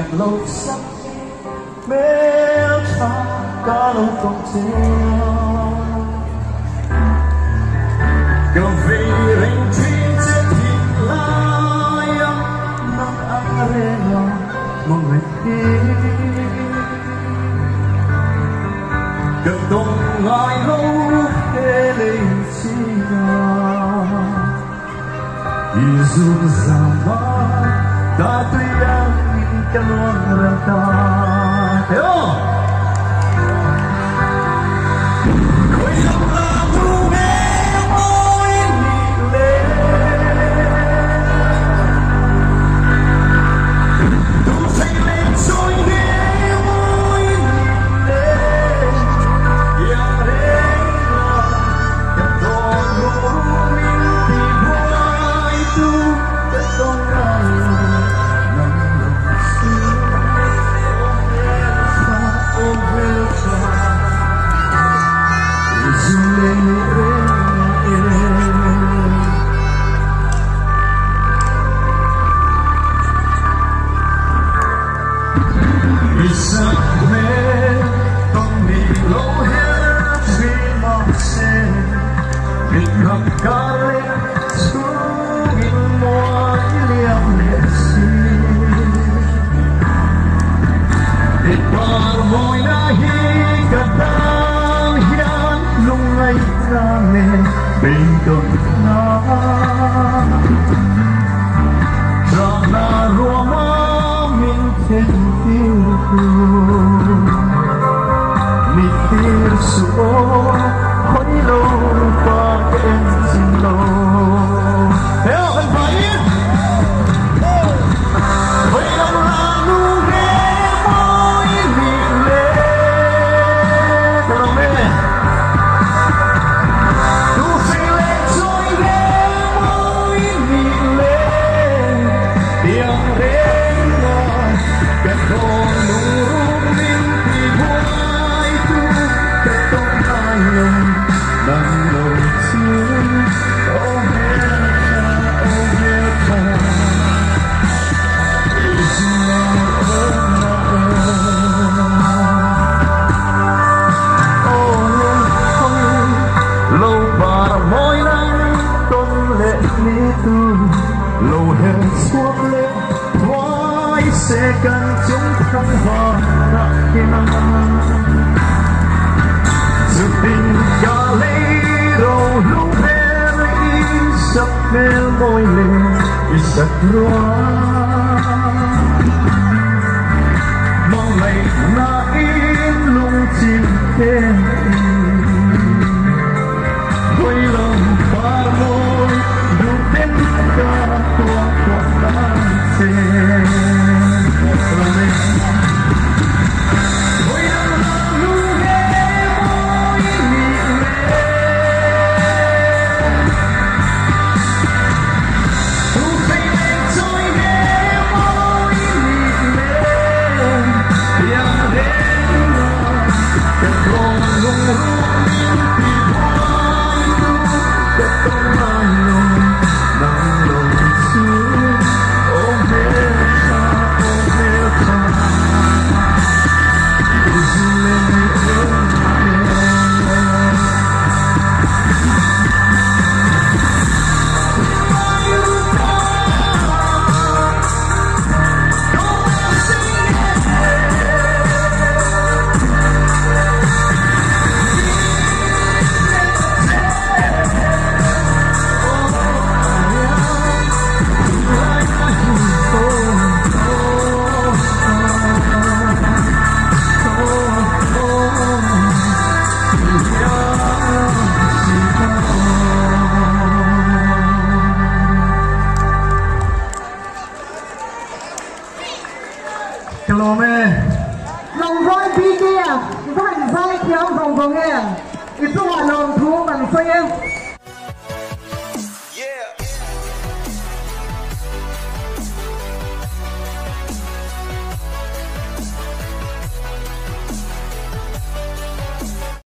nhạc lâu sắc mê cha cả lâu công treo cầu vì rình truy trên thịt lai nắng arena mong người đi cần tung ngài lâu hê lên chi Izun zaman datu yang keluar rata. Yo. Kau yang lalu memang ini tu seiling soi memang ini yang rela keton rumit itu keton bên cạnh nó rằng là rùa má mình thêm yêu mình tiếc số khói lâu qua em xin lâu theo anh phải sẽ cần chúng thăng hoa kia sự tình cả lấy đầu lúc em in sắp bên môi lên sắp loa mong ngày na in lung chim thêm quay lòng pha môi đủ đến cả tua ta xem Hello mẹ. Lòng voi bi kia, vai vai kéo vòng vòng em. Itu là lòng thú bằng xoay em.